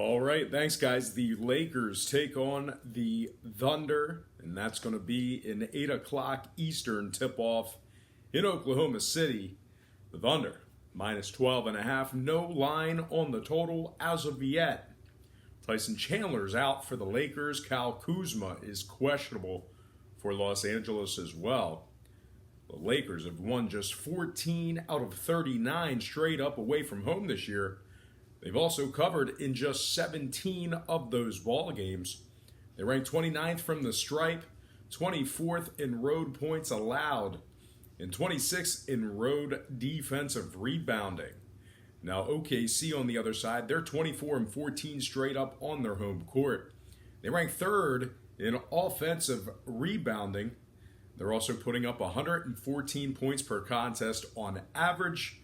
All right, thanks, guys. The Lakers take on the Thunder, and that's going to be an 8 o'clock Eastern tip-off in Oklahoma City. The Thunder, minus 12.5. No line on the total as of yet. Tyson Chandler's out for the Lakers. Kyle Kuzma is questionable for Los Angeles as well. The Lakers have won just 14 out of 39 straight up away from home this year. They've also covered in just 17 of those ball games. They rank 29th from the stripe, 24th in road points allowed, and 26th in road defensive rebounding. Now OKC on the other side, they're 24 and 14 straight up on their home court. They rank third in offensive rebounding. They're also putting up 114 points per contest on average.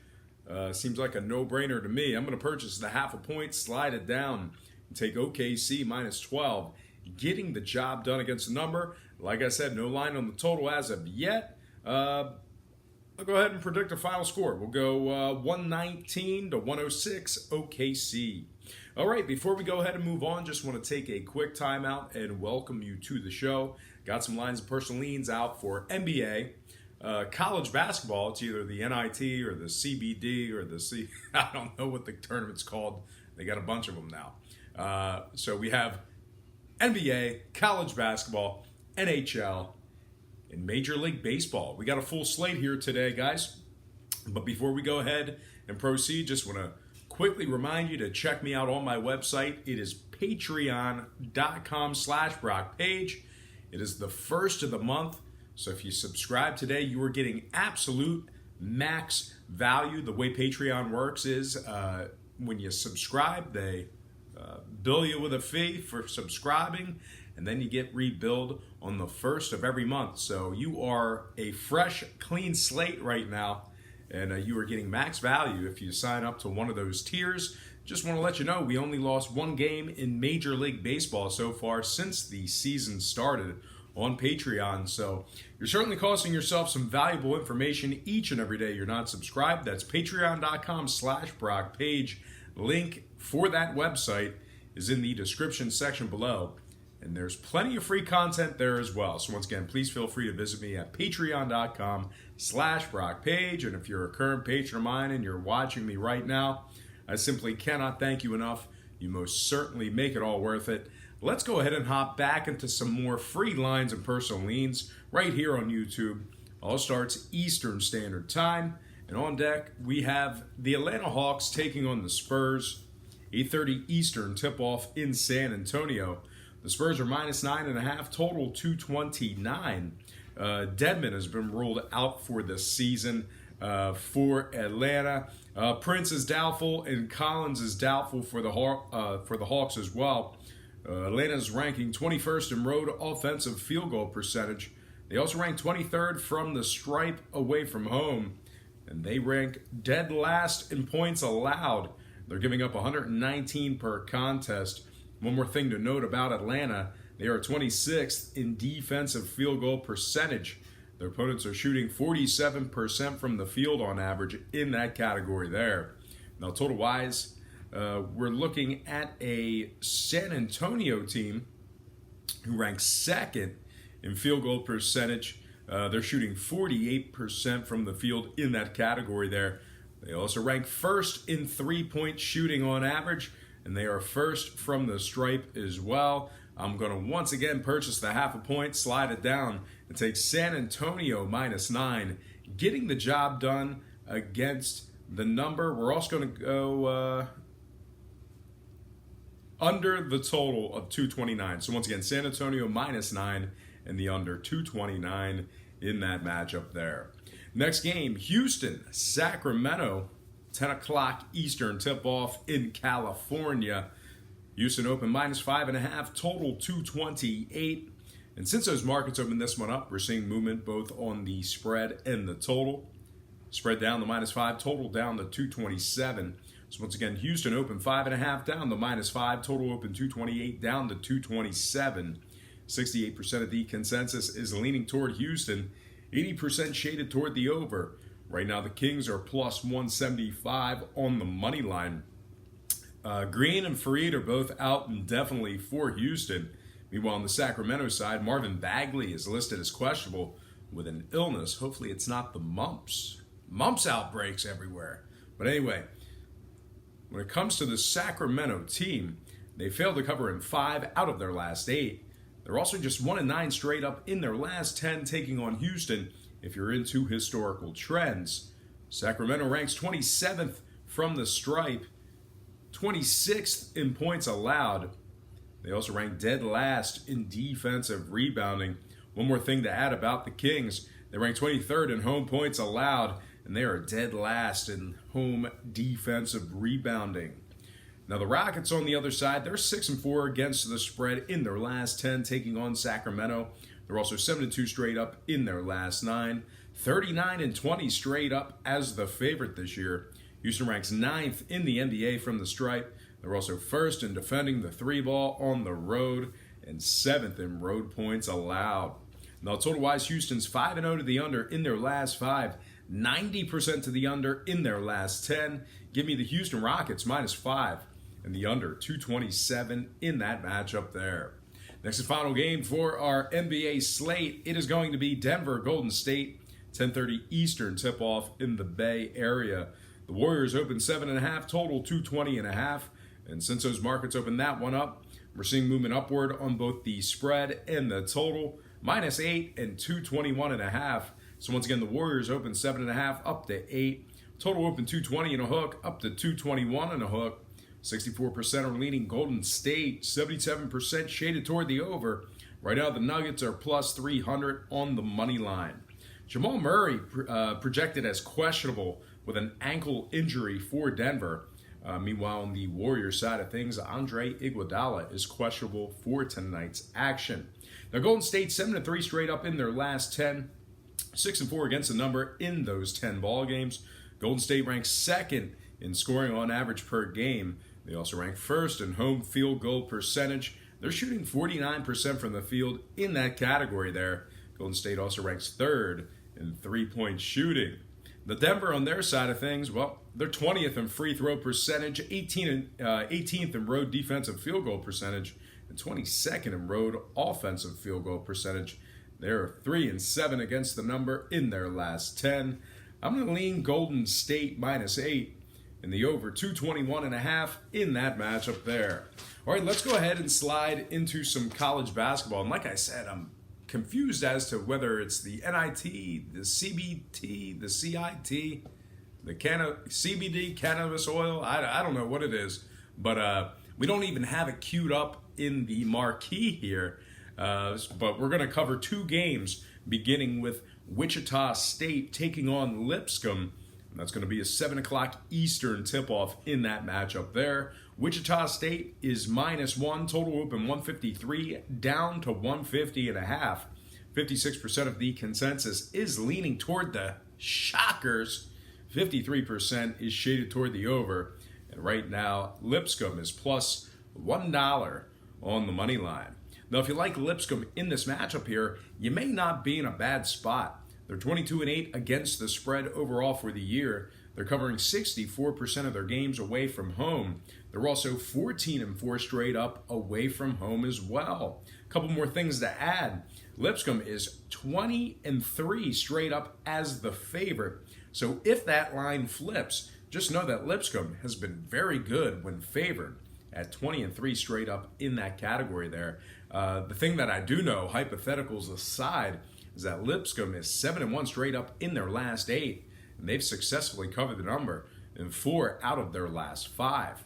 Seems like a no-brainer to me. I'm going to purchase the half a point, slide it down, and take OKC minus 12. Getting the job done against the number. Like I said, no line on the total as of yet. I'll go ahead and predict a final score. We'll go 119 to 106 OKC. All right, before we go ahead and move on, just want to take a quick timeout and welcome you to the show. Got some lines of personal leans out for NBA. College basketball, it's either the NIT or the CBD or the C. I don't know what the tournament's called. They got a bunch of them now. So we have NBA, college basketball, NHL, and Major League Baseball. We got a full slate here today, guys. But before we go ahead and proceed, just want to quickly remind you to check me out on my website. It is patreon.com/BrockPage. It is the first of the month. So if you subscribe today, you are getting absolute max value. The way Patreon works is when you subscribe, they bill you with a fee for subscribing, and then you get rebilled on the first of every month. So you are a fresh, clean slate right now, and you are getting max value if you sign up to one of those tiers. Just want to let you know, we only lost one game in Major League Baseball so far since the season started on Patreon. So you're certainly costing yourself some valuable information each and every day you're not subscribed. That's patreon.com/BrockPage. Link for that website is in the description section below. And there's plenty of free content there as well. So once again, please feel free to visit me at patreon.com/BrockPage. And if you're a current patron of mine and you're watching me right now, I simply cannot thank you enough. You most certainly make it all worth it. Let's go ahead and hop back into some more free lines and personal leans right here on YouTube. All starts Eastern Standard Time. And on deck, we have the Atlanta Hawks taking on the Spurs. 8:30 Eastern tip-off in San Antonio. The Spurs are minus 9.5, total 229. Dedmon has been ruled out for the season for Atlanta. Prince is doubtful, and Collins is doubtful for the Hawks as well. Atlanta's ranking 21st in road offensive field goal percentage. They also rank 23rd from the stripe away from home. And they rank dead last in points allowed. They're giving up 119 per contest. One more thing to note about Atlanta, they are 26th in defensive field goal percentage. Their opponents are shooting 47% from the field on average in that category there. Now, total-wise, we're looking at a San Antonio team who ranks second in field goal percentage. They're shooting 48% from the field in that category there. They also rank first in three-point shooting on average, and they are first from the stripe as well. I'm going to once again purchase the half a point, slide it down, and take San Antonio minus 9, getting the job done against the number. We're also going to go under the total of 229. So once again, San Antonio minus 9 and the under 229 in that matchup there. Next game, Houston, Sacramento, 10 o'clock Eastern tip-off in California. Houston open minus 5.5, total 228. And since those markets opened this one up, we're seeing movement both on the spread and the total. Spread down to minus 5, total down to 227. So once again, Houston open 5.5 down to minus 5, total open 228 down to 227. 68% of the consensus is leaning toward Houston, 80% shaded toward the over. Right now, the Kings are plus 175 on the money line. Green and Fareed are both out indefinitely for Houston. Meanwhile, on the Sacramento side, Marvin Bagley is listed as questionable with an illness. Hopefully it's not the mumps. Mumps outbreaks everywhere. But anyway, when it comes to the Sacramento team, they failed to cover in 5 out of their last 8. They're also just 1-9 straight up in their last 10, taking on Houston. If you're into historical trends, Sacramento ranks 27th from the stripe, 26th in points allowed. They also rank dead last in defensive rebounding. One more thing to add about the Kings, they rank 23rd in home points allowed, and they are dead last in home defensive rebounding. Now the Rockets on the other side, they're 6-4 against the spread in their last 10, taking on Sacramento. They're also 7-2 straight up in their last 9, 39-20 straight up as the favorite this year. Houston ranks 9th in the NBA from the stripe. They're also 1st in defending the 3-ball on the road and 7th in road points allowed. Now total-wise, Houston's 5-0 to the under in their last 5, 90% to the under in their last 10. Give me the Houston Rockets -5 and the under 227 in that matchup there. Next and final game for our NBA slate, it is going to be Denver Golden State, 10:30 Eastern tip-off in the Bay Area. The Warriors open 7.5, total 220.5. And since those markets opened that one up, we're seeing movement upward on both the spread and the total, -8 and 221.5. So once again, the Warriors open 7.5 up to 8. Total open 220 and a hook up to 221 and a hook. 64% are leaning Golden State, 77% shaded toward the over. Right now, the Nuggets are +300 on the money line. Jamal Murray projected as questionable with an ankle injury for Denver. Meanwhile, on the Warriors side of things, Andre Iguodala is questionable for tonight's action. Now, Golden State 7-3 straight up in their last 10, 6-4 against the number in those 10 ball games. Golden State ranks 2nd in scoring on average per game. They also rank 1st in home field goal percentage. They're shooting 49% from the field in that category there. Golden State also ranks 3rd in three-point shooting. The Denver on their side of things, well, they're 20th in free throw percentage, 18th in road defensive field goal percentage, and 22nd in road offensive field goal percentage. They're 3-7 against the number in their last 10. I'm going to lean Golden State -8 in the over 221.5 in that matchup there. All right, let's go ahead and slide into some college basketball. And like I said, I'm confused as to whether it's the NIT, the CBT, the CIT, the CBD, cannabis oil. I don't know what it is, but we don't even have it queued up in the marquee here. But we're going to cover 2 games, beginning with Wichita State taking on Lipscomb. And that's going to be a 7 o'clock Eastern tip-off in that matchup there. Wichita State is -1, total open 153, down to 150.5. 56% of the consensus is leaning toward the Shockers. 53% is shaded toward the over. And right now, Lipscomb is +$1 on the money line. Now, if you like Lipscomb in this matchup here, you may not be in a bad spot. They're 22-8 against the spread overall for the year. They're covering 64% of their games away from home. They're also 14-4 straight up away from home as well. A couple more things to add. Lipscomb is 20-3 straight up as the favorite. So if that line flips, just know that Lipscomb has been very good when favored at 20-3 straight up in that category there. The thing that I do know, hypotheticals aside, is that Lipscomb is 7-1 straight up in their last 8, and they've successfully covered the number in 4 out of their last 5.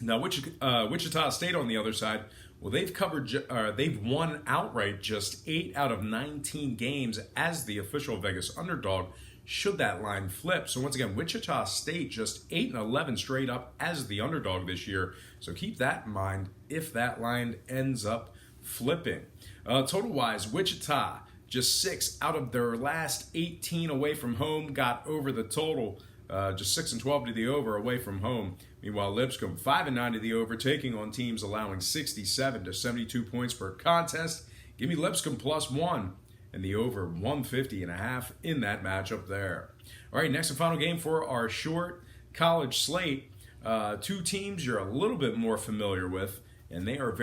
Now, Wichita State on the other side, well, they've won outright just 8 out of 19 games as the official Vegas underdog. Should that line flip? So once again, Wichita State just 8-11 straight up as the underdog this year. So keep that in mind if that line ends up flipping. Total-wise, Wichita just 6 out of their last 18 away from home got over the total. Just 6-12 to the over away from home. Meanwhile, Lipscomb 5-9 to the over, taking on teams allowing 67 to 72 points per contest. Give me Lipscomb +1 and the over 150.5 in that matchup there. All right, next and final game for our short college slate. Two teams you're a little bit more familiar with, and they are very